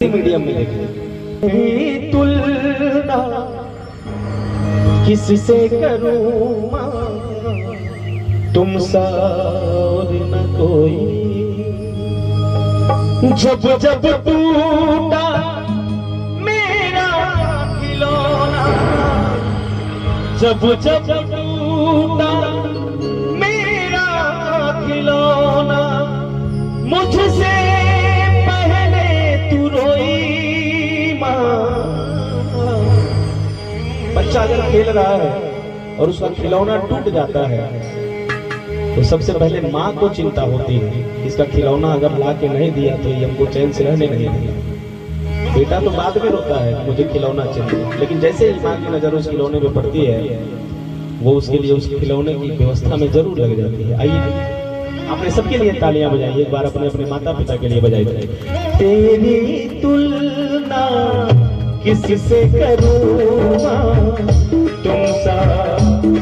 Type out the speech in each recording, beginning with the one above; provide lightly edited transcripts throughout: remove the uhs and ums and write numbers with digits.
Medium में देखें। तुलना किससे करूं तुम सा और न कोई। जब जब टूटा मेरा खिलौना, जब जब टूटा मेरा खिलौना, मुझसे बच्चा अगर खेल रहा है और उसका खिलौना टूट जाता है तो सबसे पहले माँ को चिंता होती है, इसका खिलौना अगर ला के नहीं दिया तो ये हमको चैन से रहने नहीं दिया। बेटा तो बाद में रोता है मुझे खिलौना चाहिए, लेकिन जैसे ही माँ की नजर उस खिलौने में पड़ती है वो उसके लिए उस खिलौने की व्यवस्था में जरूर लग जाती है। आइए आपने सबके लिए तालियां बजाई, एक बार अपने अपने माता पिता के लिए बजाई। तेरी तुलना किससे करूं तुम सा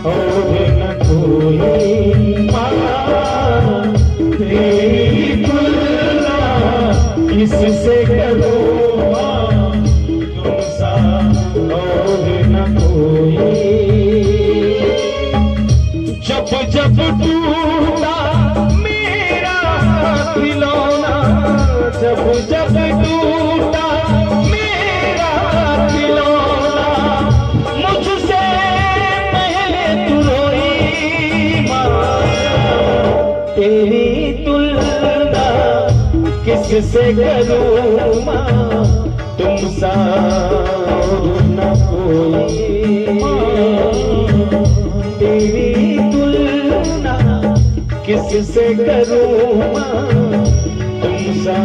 और न कोई। तेरी तुलना किससे करूं तुम सा और न कोई। जब जब टूटा मेरा खिलौना, जब जब टूटा मेरा खिलौना, मुझसे पहले तू रोई माँ। तेरी तुलना किससे करूं माँ तुम सा न कोई। तेरी तुलना किससे करूं माँ तुम सा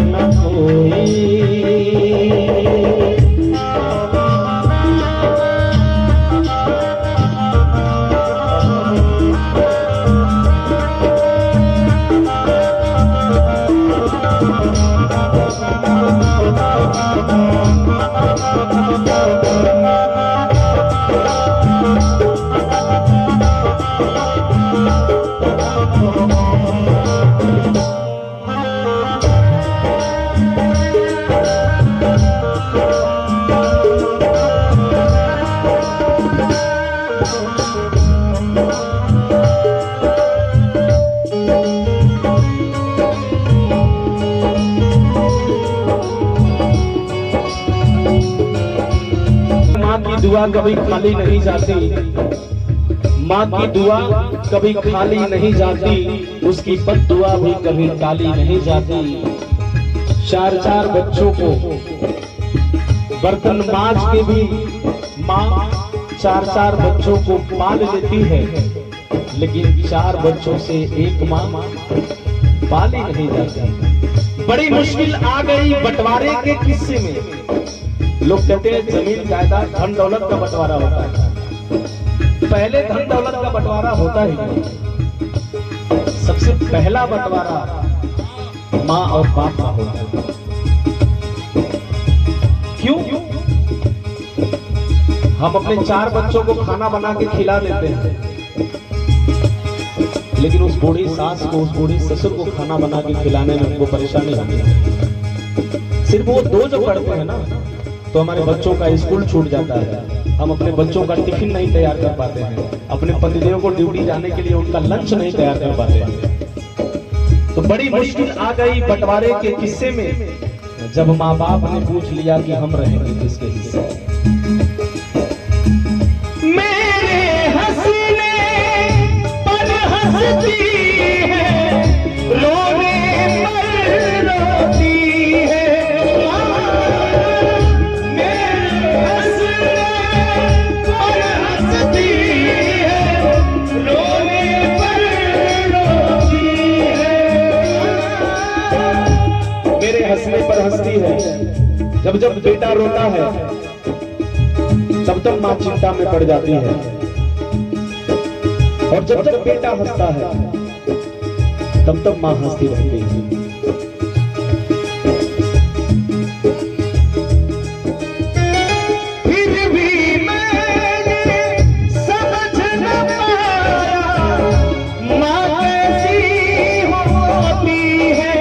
न कोई। दुआ कभी खाली नहीं जाती, माँ की दुआ कभी खाली नहीं जाती, उसकी बद्दुआ भी कभी टाली नहीं जाती। चार चार बच्चों को बर्तन मांज के भी माँ चार चार बच्चों को पाल लेती है, लेकिन चार बच्चों से एक माँ पाली नहीं जाती। बड़ी मुश्किल आ गई बंटवारे के किस्से में। लोग कहते हैं जमीन जायदाद धन दौलत का बंटवारा होता है, पहले धन दौलत का बंटवारा होता ही नहीं। सबसे पहला बंटवारा माँ और बाप का होता है। क्यों? हम अपने चार बच्चों को खाना बना के खिला देते हैं, लेकिन उस बूढ़ी सास को, उस बूढ़ी ससुर को खाना बना के खिलाने में उनको परेशानी होती है। सिर्फ वो दो जो पढ़ते हैं ना, तो हमारे बच्चों का स्कूल छूट जाता है, हम अपने बच्चों का टिफिन नहीं तैयार कर पाते हैं, अपने पतिदेव को ड्यूटी जाने के लिए उनका लंच नहीं तैयार कर पाते हैं। तो बड़ी मुश्किल आ गई बंटवारे के किस्से में, जब माँ बाप ने पूछ लिया कि हम रहेंगे किसके हिस्से। मेरे हंसने पर हंसती है, रोने पर रोती है। हंसने पर हंसती है, जब जब बेटा रोता है तब तब माँ चिंता में पड़ जाती है, और जब जब बेटा हंसता है तब तब माँ हंसती रहती है। फिर भी मैंने समझ न पाया माँ कैसी होती है।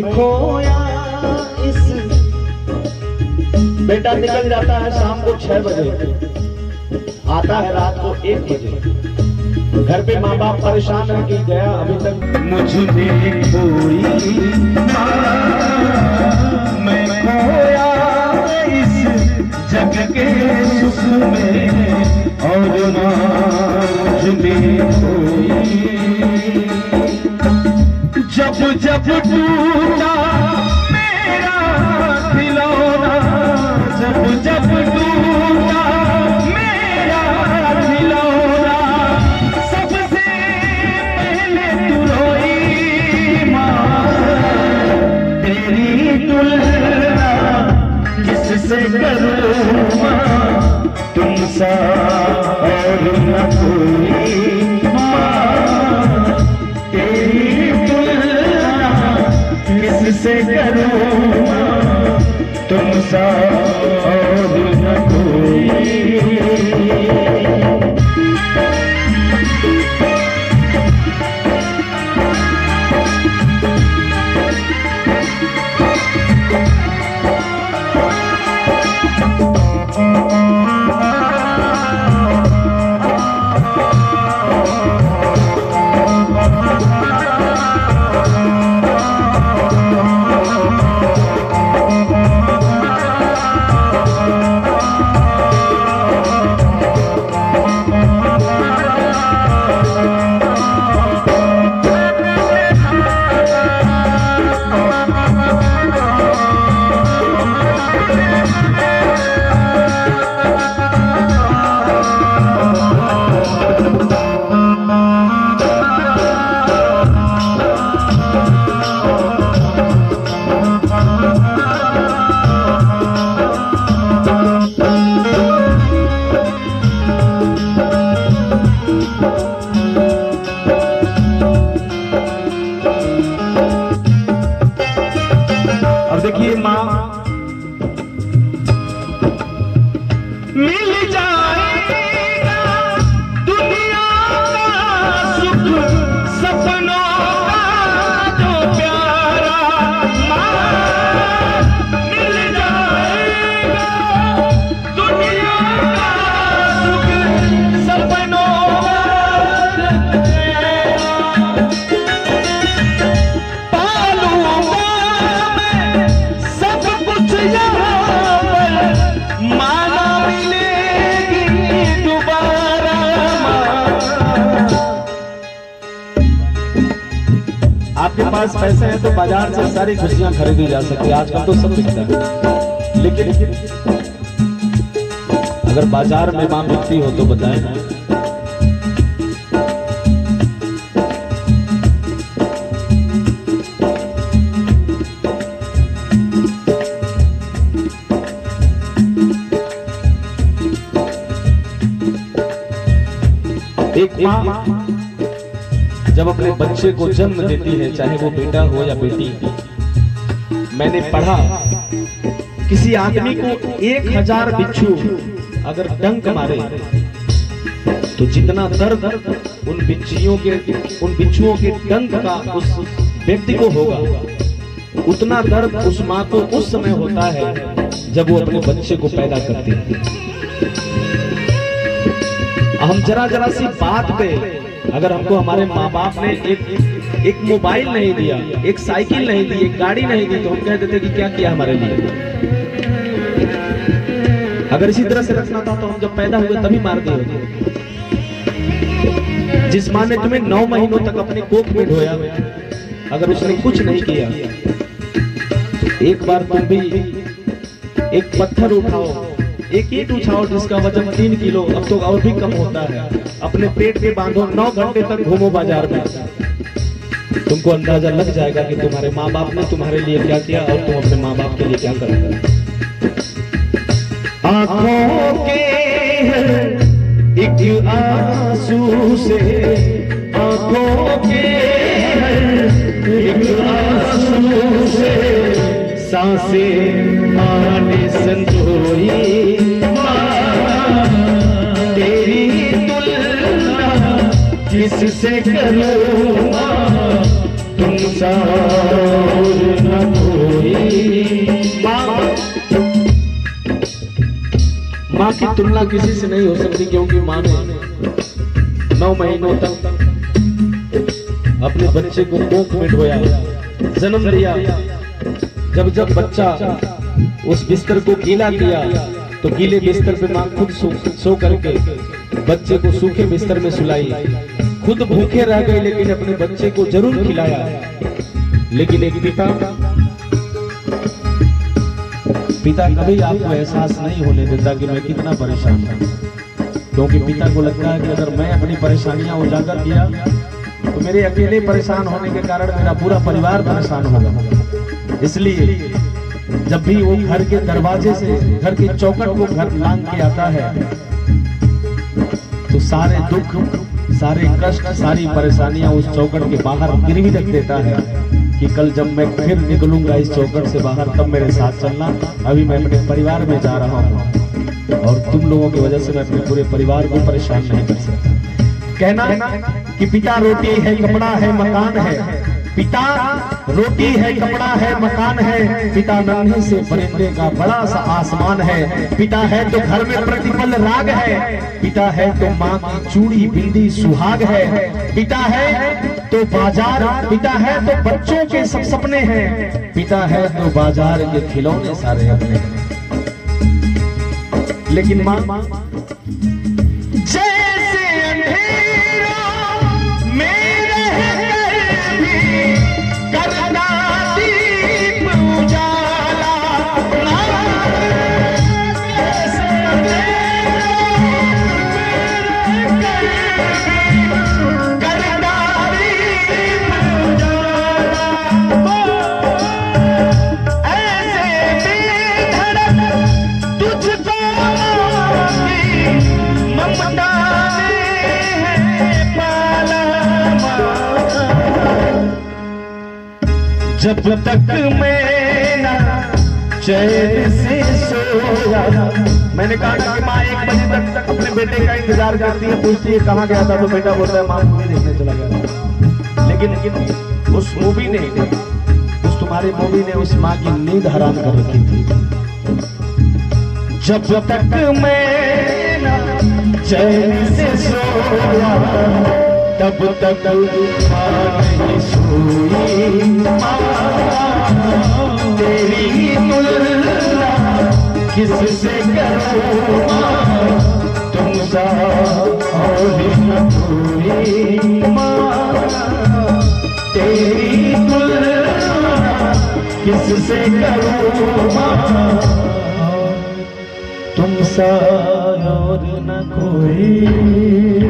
मैं खोया इस। बेटा निकल जाता है शाम को 6 बजे, आता है रात को 1 बजे। घर पे माँ बाप परेशान है कि गया अभी तक। मुझे कोई मैं खोया इस जग के सुख में, और मुझे कोई जब जब टूटा मेरा खिलौना, जब जब टूटा मेरा खिलौना, सबसे पहले तू रोई माँ। तेरी तुलना किससे करूँ माँ, तुमसा और न कोई माँ। तेरी तुलना किससे करूँ माँ, तुमसा और न कोई। देखिए माँ, मिल जाएगा दुनिया का सुख, सपनों का जो प्यारा। माँ मिल जाएगा दुनिया का सुख, सपनों का प्यारा। पालूंगा माना मिलेगी दोबारा। आपके पास पैसे हैं तो बाजार से सारी खुशियां खरीदी जा सकती है, आजकल तो सब बिकता है। लेकिन अगर बाजार में मां बिकती हो तो बताएं। एक माँ जब अपने बच्चे को जन्म देती है, चाहे वो बेटा हो या बेटी। मैंने पढ़ा किसी आदमी को 1000 बिच्छू अगर डंक मारे तो जितना दर्द उन बिच्छुओं के डंक का उस व्यक्ति को होगा, उतना दर्द उस माँ को उस समय होता है जब वो अपने बच्चे को पैदा करती है। हम जरा सी बात पे अगर हमको हमारे माँ बाप ने एक मोबाइल नहीं दिया, एक साइकिल नहीं दी, एक गाड़ी नहीं दी, तो हम कह देते कि क्या किया हमारे लिए। अगर इसी तरह से रखना था तो हम जब पैदा हुए तभी मार दिए होते। जिस माँ ने तुम्हें 9 महीनों तक अपने कोख में ढोया, अगर उसने कुछ नहीं किया तो एक बार तुम भी एक पत्थर उठाओ, एक ईंट उठाओ जिसका वजन 3 किलो, अब तो और भी कम होता है, अपने पेट पे बांधो, 9 घंटे तक घूमो बाजार में, तुमको अंदाजा लग जाएगा कि तुम्हारे माँ बाप ने तुम्हारे लिए क्या किया और तुम अपने माँ बाप के लिए क्या करते हो। आंखों के एक आंसू से, आंखों के एक आंसू से सांसें आने संजोई। तेरी तुलना किससे करूँ तुम सा की तुलना किसी से नहीं हो सकती, क्योंकि माँ ने 9 महीनों तक अपने बच्चे को कोख में ढोया, जन्म दिया। जब जब बच्चा उस बिस्तर को गीला किया तो गीले बिस्तर पे माँ खुद सो करके बच्चे को सूखे बिस्तर में सुलाई। खुद भूखे रह गए लेकिन अपने बच्चे को जरूर खिलाया। लेकिन एक पिता कभी आपको एहसास नहीं होने देता कि मैं कितना परेशान हूं, क्योंकि पिता को लगता है कि अगर मैं अपनी परेशानियां उजागर किया तो मेरे अकेले परेशान होने के कारण मेरा पूरा परिवार परेशान होगा। इसलिए जब भी वो घर के दरवाजे से घर के चौखट को घर लांग के आता है तो सारे दुख, सारे कष्ट, सारी परेशानियां उस चौखट के बाहर गिरवी रख देता है कि कल जब मैं फिर निकलूंगा इस चौखट से बाहर तब मेरे साथ चलना। अभी मैं अपने परिवार में जा रहा हूं और तुम लोगों की वजह से मैं अपने पूरे परिवार को परेशान नहीं कर सकता। कहना कि पिता रोटी है, कपड़ा है, मकान है। पिता रोटी है, कपड़ा है, मकान है। पिता नन्हे से परिंदे का बड़ा सा आसमान है। पिता है तो घर में प्रतिपल राग है। पिता है तो माँ की चूड़ी बिंदी सुहाग है। पिता है तो बाजार, पिता है तो बच्चों के सब सपने हैं। पिता है तो बाजार के खिलौने सारे अपने हैं। लेकिन माँ जैसे अंधेरा में रहकर भी करना दीप उजाला, जैसे अंधेरा में रहकर करना दीप उजाला, ऐसे बेधड़क तुझको ममता ने पाला। जब तक मैं ना चैन से सोया, मैंने कहा कि माँ 1 बजे तक अपने बेटे का इंतजार करती है, पूछती है कहाँ गया था, तो बेटा बोलता है माँ मूवी देखने चला गया। लेकिन उस मूवी ने, उस तुम्हारी मूवी ने उस माँ की नींद हराम कर रखी थी। जब तक मैं ना चैन से सोया तब तक माँ नहीं सोई। तेरी तुलना किससे करूं माँ, तुम सा और न कोई माँ। तेरी तुलना किससे करूं माँ, तुम सा और न कोई।